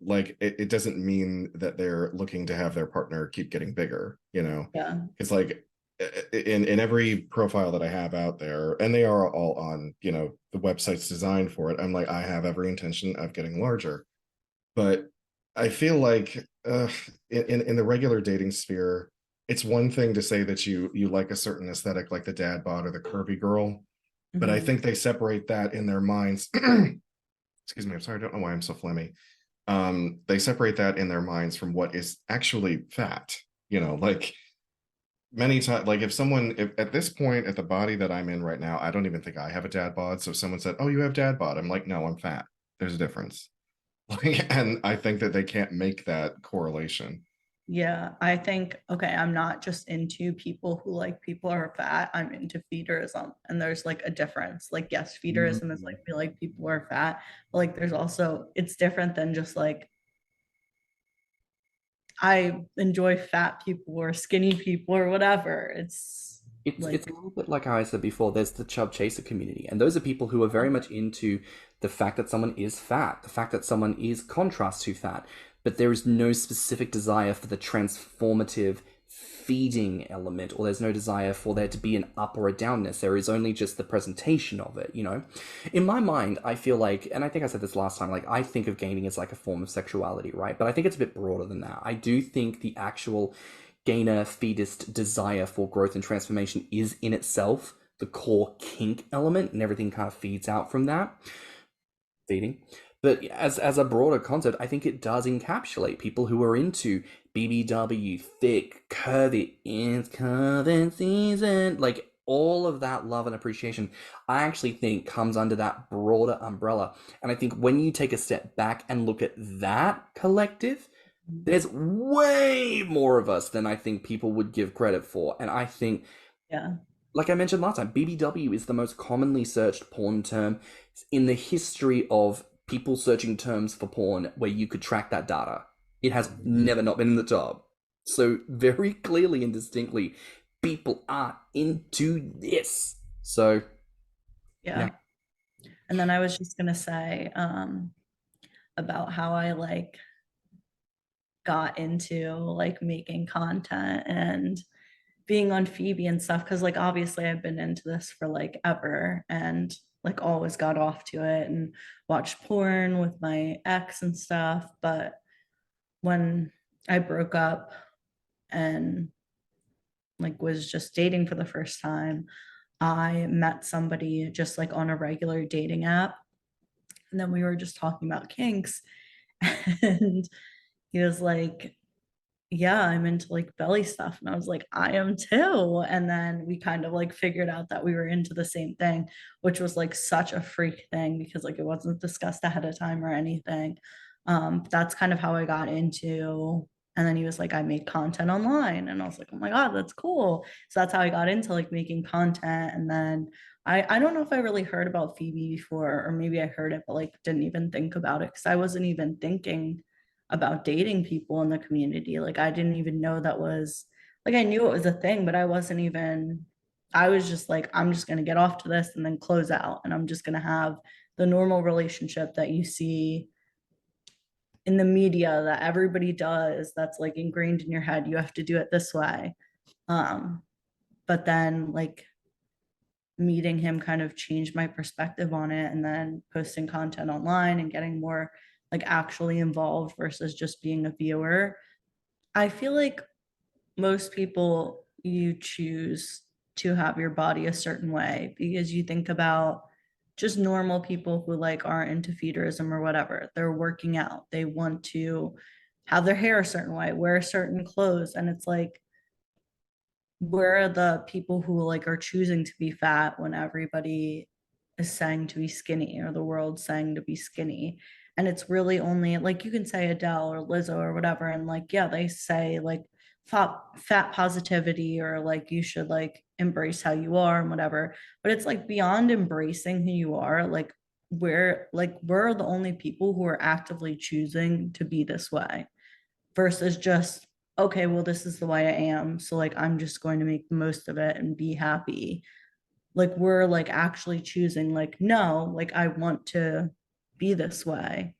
[SPEAKER 3] like it doesn't mean that they're looking to have their partner keep getting bigger.
[SPEAKER 4] yeah.
[SPEAKER 3] It's like in every profile that I have out there, and they are all on the website's designed for it, I'm like, I have every intention of getting larger. But I feel like in the regular dating sphere, it's one thing to say that you like a certain aesthetic, like the dad bod or the curvy girl, but I
[SPEAKER 4] Mhm.
[SPEAKER 3] think they separate that in their minds. Excuse me, I'm sorry, I don't know why I'm so phlegmy. They separate that in their minds from what is actually fat. Like many times, like if at this point at the body that I'm in right now, I don't even think I have a dad bod. So if someone said, "Oh, you have dad bod," I'm like, "No, I'm fat." There's a difference. Like, and I think that they can't make that correlation.
[SPEAKER 4] Yeah, I think, okay, I'm not just into people who like people who are fat. I'm into feederism. And there's like a difference. Like, yes, feederism is like we like people who are fat, but like there's also, it's different than just like I enjoy fat people or skinny people or whatever. It's
[SPEAKER 2] It's
[SPEAKER 4] like,
[SPEAKER 2] a little bit like how I said before, there's the chub chaser community, and those are people who are very much into the fact that someone is fat, the fact that someone is contrast to fat, but there is no specific desire for the transformative feeding element, or there's no desire for there to be an up or a downness. There is only just the presentation of it. In my mind, I feel like, and I think I said this last time, like I think of gaming as like a form of sexuality, right? But I think it's a bit broader than that. I do think the actual gainer feedist desire for growth and transformation is in itself the core kink element, and everything kind of feeds out from that feeding. But as a broader concept, I think it does encapsulate people who are into BBW, thick, curvy, it's curving season, like all of that love and appreciation. I actually think comes under that broader umbrella, and I think when you take a step back and look at that collective, there's way more of us than I think people would give credit for. And I think,
[SPEAKER 4] yeah,
[SPEAKER 2] like I mentioned last time, BBW is the most commonly searched porn term in the history of people searching terms for porn where you could track that data. It has never not been in the top. So, very clearly and distinctly, people are into this. So, yeah.
[SPEAKER 4] yeah. And then I was just gonna say about how I like got into like making content and being on Feabie and stuff, because like obviously I've been into this for like ever and like always got off to it and watched porn with my ex and stuff. But when I broke up and like was just dating for the first time, I met somebody just like on a regular dating app. And then we were just talking about kinks. And he was like, yeah, I'm into like belly stuff. And I was like, I am too. And then we kind of like figured out that we were into the same thing, which was like such a freak thing because like it wasn't discussed ahead of time or anything. That's kind of how I got into. And then he was like, I make content online. And I was like, oh my God, that's cool. So that's how I got into like making content. And then I don't know if I really heard about Feabie before, or maybe I heard it, but like didn't even think about it because I wasn't even thinking about dating people in the community. Like I didn't even know that was like I knew it was a thing, but I wasn't even I was just like, I'm just gonna get off to this and then close out. And I'm just gonna have the normal relationship that you see in the media that everybody does, that's like ingrained in your head. You have to do it this way. Um, but then like meeting him kind of changed my perspective on it, and then posting content online and getting more like actually involved versus just being a viewer. I feel like most people, you choose to have your body a certain way because you think about just normal people who like aren't into feederism or whatever. They're working out, they want to have their hair a certain way, wear certain clothes, and it's like, where are the people who like are choosing to be fat when everybody is saying to be skinny, or the world's saying to be skinny? And it's really only like you can say Adele or Lizzo or whatever, and like yeah, they say like fat positivity, or like you should like embrace how you are and whatever. But it's like beyond embracing who you are, we're the only people who are actively choosing to be this way versus just, okay, well, this is the way I am. So like I'm just going to make the most of it and be happy. Like we're like actually choosing, like, no, like I want to be this way,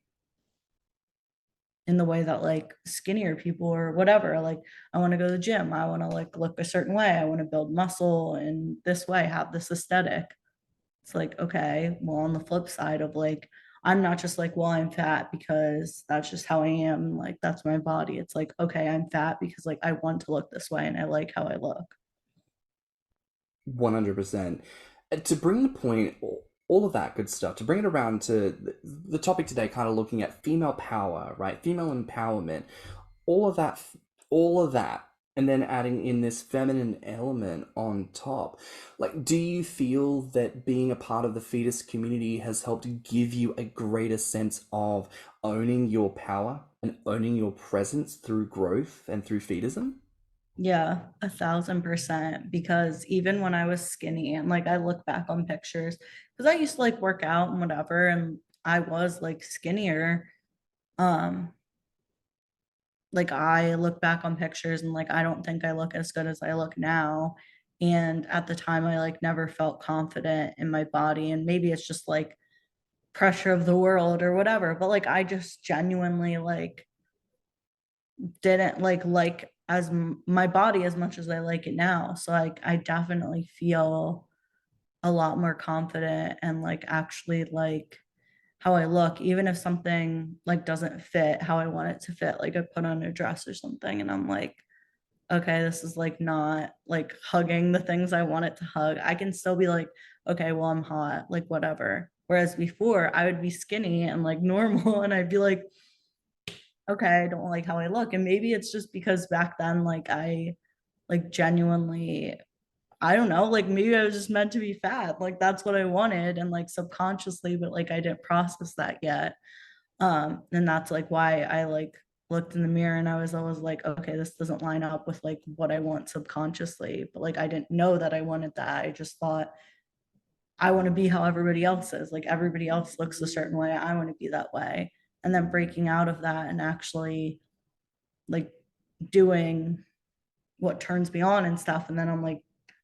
[SPEAKER 4] in the way that like skinnier people or whatever, like I want to go to the gym, I want to like look a certain way, I want to build muscle in this way, have this aesthetic. It's like, okay, well, on the flip side of like, I'm not just like, well, I'm fat because that's just how I am. Like, that's my body. It's like, okay, I'm fat because like I want to look this way and I like how I look.
[SPEAKER 2] 100%. To bring the point, all of that good stuff, to bring it around to the topic today, kind of looking at female power, right? Female empowerment, all of that, all of that, and then adding in this feminine element on top. Like, do you feel that being a part of the fetus community has helped give you a greater sense of owning your power and owning your presence through growth and through fetism?
[SPEAKER 4] Yeah, 1,000%. Because even when I was skinny and like I look back on pictures, because I used to like work out and whatever, and I was like skinnier. Um, like I look back on pictures and like I don't think I look as good as I look now. And at the time I like never felt confident in my body. And maybe it's just like pressure of the world or whatever. But like I just genuinely like didn't like as my body as much as I like it now. So like I definitely feel a lot more confident and like actually like how I look, even if something like doesn't fit how I want it to fit. Like I put on a dress or something and I'm like, okay, this is like not like hugging the things I want it to hug. I can still be like, okay, well, I'm hot, like whatever. Whereas before I would be skinny and like normal and I'd be like, okay, I don't like how I look. And maybe it's just because back then, like I like genuinely, I don't know, like maybe I was just meant to be fat. Like that's what I wanted and like subconsciously, but like I didn't process that yet. And that's like why I like looked in the mirror and I was always like, okay, this doesn't line up with like what I want subconsciously. But like I didn't know that I wanted that. I just thought I want to be how everybody else is. Like everybody else looks a certain way. I want to be that way. And then breaking out of that and actually like doing what turns me on and stuff. And then I'm like,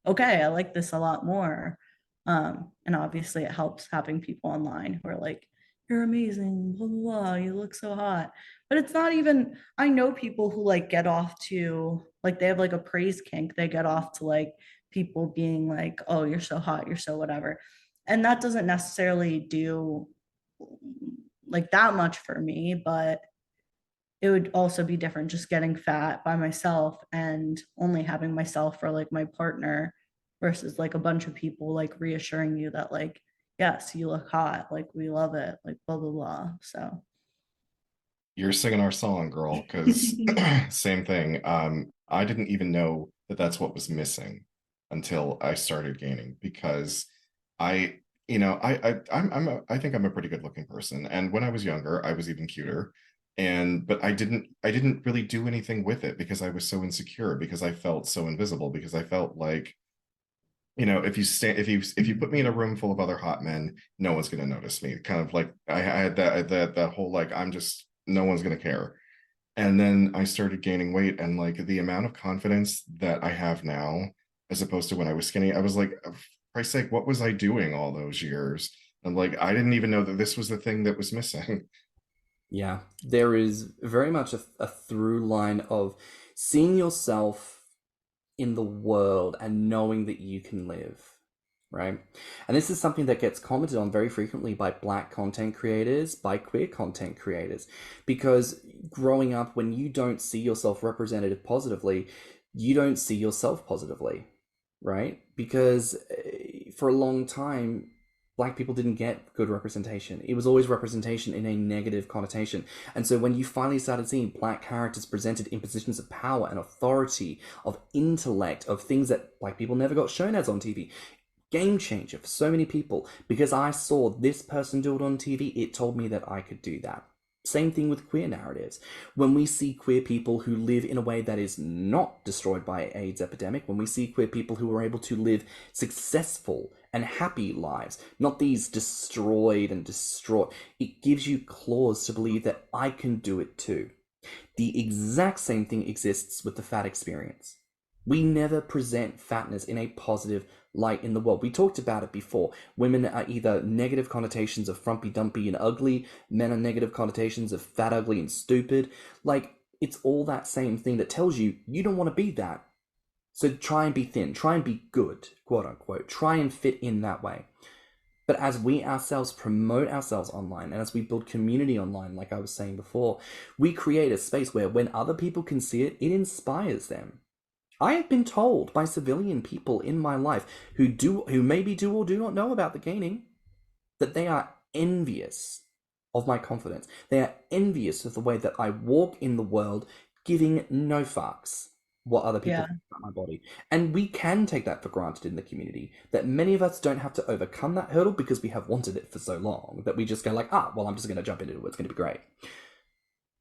[SPEAKER 4] okay, I like this a lot more. And obviously it helps having people online who are like you're amazing, blah, blah, blah, you look so hot. But it's not even, I know people who like get off to, like, they have like a praise kink. They get off to like people being like, oh, you're so hot, you're so whatever. And that doesn't necessarily do like that much for me, but it would also be different just getting fat by myself and only having myself for like my partner versus like a bunch of people like reassuring you that like, yes, you look hot, like we love it, like blah blah blah. So
[SPEAKER 3] You're singing our song, girl, because same thing. I didn't even know that that's what was missing until I started gaining because I, I think I'm a pretty good looking person. And when I was younger, I was even cuter. But I didn't really do anything with it because I was so insecure, because I felt so invisible, because I felt like, if you put me in a room full of other hot men, no one's gonna notice me. Kind of like I had that whole like I'm just no one's gonna care. And then I started gaining weight, and like the amount of confidence that I have now, as opposed to when I was skinny, I was like, for Christ's sake, what was I doing all those years? And like I didn't even know that this was the thing that was missing.
[SPEAKER 2] Yeah, there is very much a through line of seeing yourself in the world and knowing that you can live, right? And this is something that gets commented on very frequently by Black content creators, by queer content creators, because growing up, when you don't see yourself represented positively, you don't see yourself positively, right? Because for a long time, Black people didn't get good representation. It was always representation in a negative connotation. And so when you finally started seeing Black characters presented in positions of power and authority, of intellect, of things that Black people never got shown as on TV, game changer for so many people. Because I saw this person do it on TV, it told me that I could do that. Same thing with queer narratives. When we see queer people who live in a way that is not destroyed by AIDS epidemic, when we see queer people who are able to live successful and happy lives, not these destroyed and distraught, it gives you claws to believe that I can do it too. The exact same thing exists with the fat experience. We never present fatness in a positive light in the world. We talked about it before. Women are either negative connotations of frumpy, dumpy, and ugly. Men are negative connotations of fat, ugly, and stupid. Like, it's all that same thing that tells you you don't want to be that. So try and be thin. Try and be good, quote unquote. Try and fit in that way. But as we ourselves promote ourselves online, and as we build community online, like I was saying before, we create a space where when other people can see it, it inspires them. I have been told by civilian people in my life who maybe do or do not know about the gaining, that they are envious of my confidence. They are envious of the way that I walk in the world, giving no fucks what other people
[SPEAKER 4] yeah,
[SPEAKER 2] think about my body. And we can take that for granted in the community, that many of us don't have to overcome that hurdle because we have wanted it for so long that we just go like, well, I'm just going to jump into it. It's going to be great.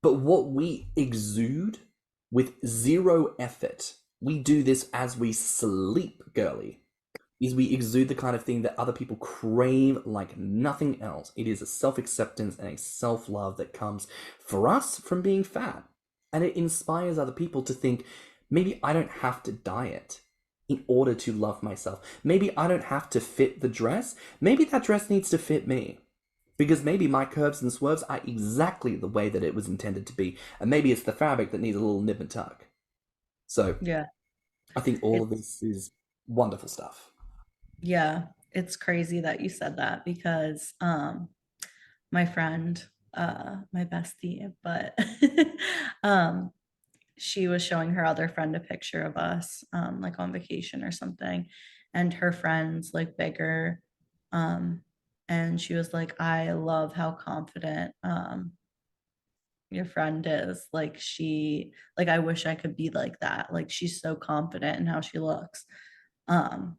[SPEAKER 2] But what we exude with zero effort, we do this as we sleep, girly, is we exude the kind of thing that other people crave like nothing else. It is a self-acceptance and a self-love that comes for us from being fat. And it inspires other people to think, maybe I don't have to diet in order to love myself. Maybe I don't have to fit the dress. Maybe that dress needs to fit me. Because maybe my curves and swerves are exactly the way that it was intended to be. And maybe it's the fabric that needs a little nip and tuck. So
[SPEAKER 4] yeah.
[SPEAKER 2] I think all of
[SPEAKER 4] It's
[SPEAKER 2] this is wonderful stuff.
[SPEAKER 4] yeah, it's crazy that you said that because my friend, my bestie, but um she was showing her other friend a picture of us like on vacation or something, and her friend's like bigger, um and she was like, I love how confident your friend is, like she, like I wish I could be like that, like she's so confident in how she looks. um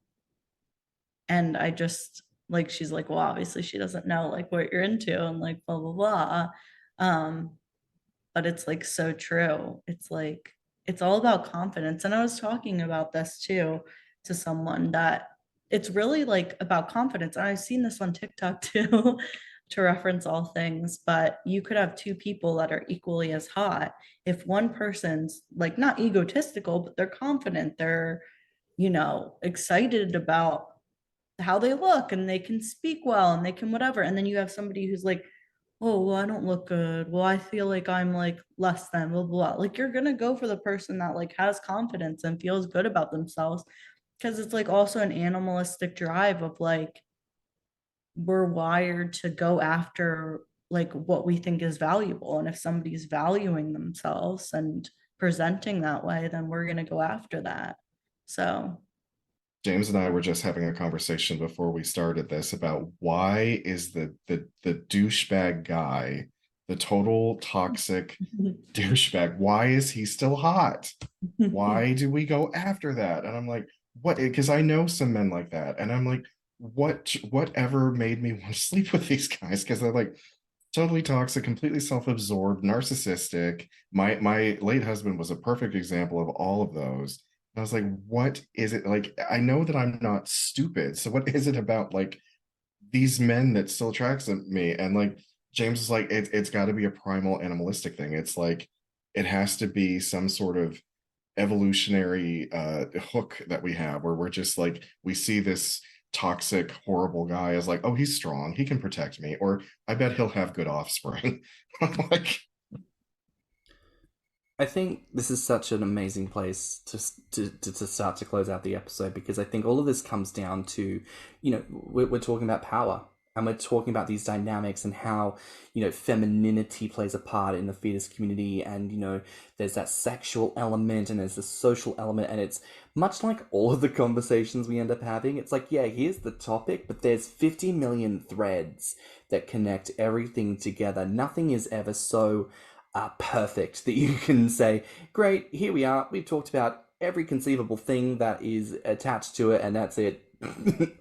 [SPEAKER 4] and I just, like, she's like, well, obviously she doesn't know like what you're into and like blah blah blah. um but it's like so true. It's like it's all about confidence. And I was talking about this too to someone, that it's really like about confidence. And I've seen this on TikTok too, to reference all things, but you could have two people that are equally as hot. If one person's like not egotistical, but they're confident, they're, excited about how they look and they can speak well and they can whatever. And then you have somebody who's like oh, well, I don't look good. Well, I feel like I'm like less than blah, blah, blah. Like you're gonna go for the person that like has confidence and feels good about themselves. Because it's like also an animalistic drive of like we're wired to go after like what we think is valuable. And if somebody's valuing themselves and presenting that way, then we're gonna go after that. So
[SPEAKER 3] James and I were just having a conversation before we started this about why is the douchebag guy, the total toxic douchebag, why is he still hot? Why do we go after that? And I'm like, what? Because I know some men like that, and I'm like, whatever made me want to sleep with these guys? Because they're like totally toxic, completely self-absorbed, narcissistic. My late husband was a perfect example of all of those. I was like, what is it? Like, I know that I'm not stupid. So what is it about like these men that still attracts me? And like James is like, it's got to be a primal animalistic thing. It's like it has to be some sort of evolutionary hook that we have where we're just like we see this toxic, horrible guy as like, oh, he's strong, he can protect me, or I bet he'll have good offspring. Like,
[SPEAKER 2] I think this is such an amazing place to start to close out the episode, because I think all of this comes down to, we're talking about power, and we're talking about these dynamics and how, femininity plays a part in the fetus community, and, there's that sexual element and there's the social element, and it's much like all of the conversations we end up having. It's like, yeah, here's the topic, but there's 50 million threads that connect everything together. Nothing is ever so perfect that you can say, great, here we are, we've talked about every conceivable thing that is attached to it, and that's it.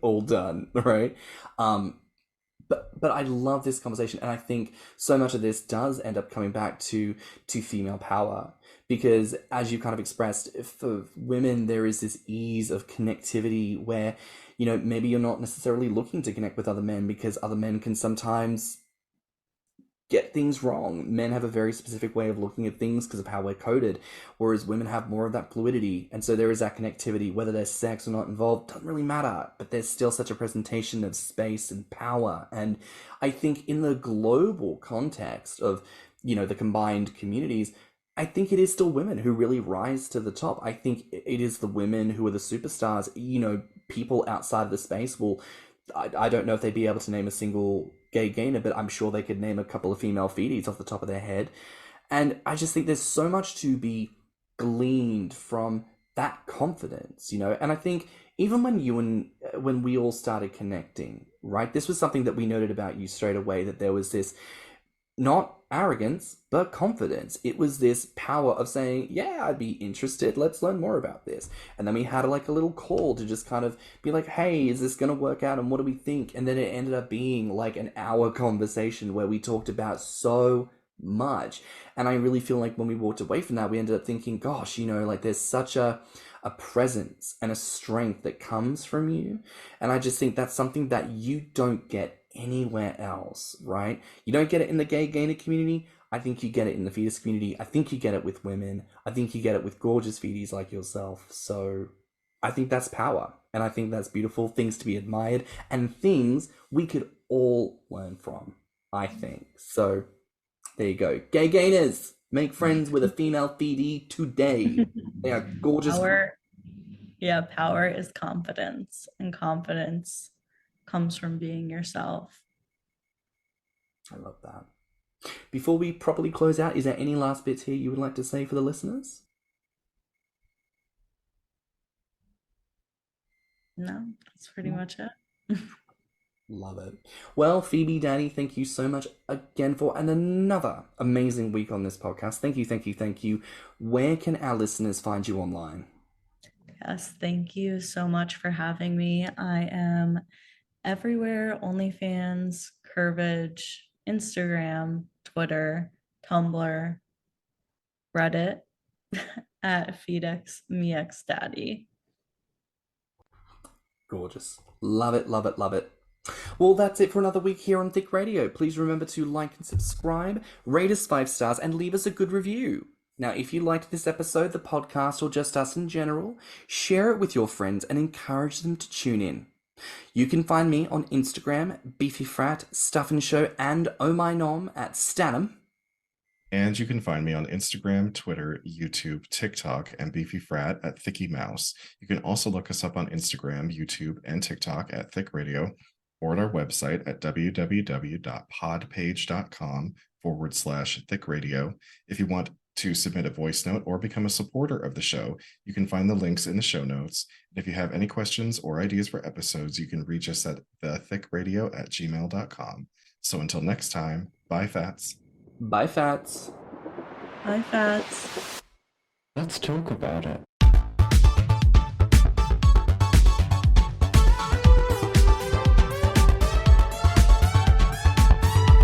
[SPEAKER 2] All done, right? But I love this conversation, and I think so much of this does end up coming back to female power, because as you kind of expressed, for women there is this ease of connectivity where, maybe you're not necessarily looking to connect with other men because other men can sometimes get things wrong. Men have a very specific way of looking at things because of how we're coded, whereas women have more of that fluidity. And so there is that connectivity, whether there's sex or not involved, doesn't really matter, but there's still such a presentation of space and power. And I think in the global context of, the combined communities, I think it is still women who really rise to the top. I think it is the women who are the superstars. People outside of the space will, I don't know if they'd be able to name a single gay gainer, but I'm sure they could name a couple of female Feedees off the top of their head. And I just think there's so much to be gleaned from that confidence, And I think even when we all started connecting, right? This was something that we noted about you straight away, that there was this not arrogance, but confidence. It was this power of saying, yeah, I'd be interested. Let's learn more about this. And then we had like a little call to just kind of be like, hey, is this going to work out? And what do we think? And then it ended up being like an hour conversation where we talked about so much. And I really feel like when we walked away from that, we ended up thinking, gosh, like there's such a presence and a strength that comes from you. And I just think that's something that you don't get anywhere else, right? You don't get it in the gay gainer community. I think you get it in the fetus community. I think you get it with women. I think you get it with gorgeous feeties like yourself. So I think that's power, and I think that's beautiful, things to be admired, and things we could all learn from, I think. So there you go. Gay gainers, make friends with a female feedie today. They are gorgeous.
[SPEAKER 4] Power is confidence, and confidence comes from being yourself.
[SPEAKER 2] I love that. Before we properly close out, is there any last bits here you would like to say for the listeners?
[SPEAKER 4] No, that's pretty much it.
[SPEAKER 2] Love it. Well, Feabie, Daddy, thank you so much again for another amazing week on this podcast. Thank you, thank you, thank you. Where can our listeners find you online?
[SPEAKER 4] Yes, thank you so much for having me. I am everywhere: OnlyFans, Curvage, Instagram, Twitter, Tumblr, Reddit at FeedXMeXDaddy.
[SPEAKER 2] Gorgeous. Love it, love it, love it. Well, that's it for another week here on Thicc Radio. Please remember to like and subscribe, rate us 5 stars, and leave us a good review. Now, if you liked this episode, the podcast, or just us in general, share it with your friends and encourage them to tune in. You can find me on Instagram, BeefyFrat, Stuffin' Show, and Oh My Nom at stannnum.
[SPEAKER 3] And you can find me on Instagram, Twitter, YouTube, TikTok, and Beefy Frat at Thicc Mouse. You can also look us up on Instagram, YouTube, and TikTok at Thicc Radio, or at our website at www.podpage.com/Thicc Radio. If you want to submit a voice note or become a supporter of the show, you can find the links in the show notes. And if you have any questions or ideas for episodes, you can reach us at thiccradio@gmail.com. So until next time, bye, Fats.
[SPEAKER 2] Bye, Fats.
[SPEAKER 4] Bye, Fats.
[SPEAKER 1] Let's talk about it.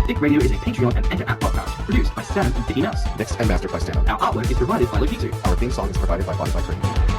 [SPEAKER 5] Thicc Radio is a Patreon and Enter app podcast produced by Sam and Thicc Mouse.
[SPEAKER 3] Mixed and mastered by stannnum.
[SPEAKER 5] Our artwork is provided by Lopitsu.
[SPEAKER 3] Our theme song is provided by Spotify.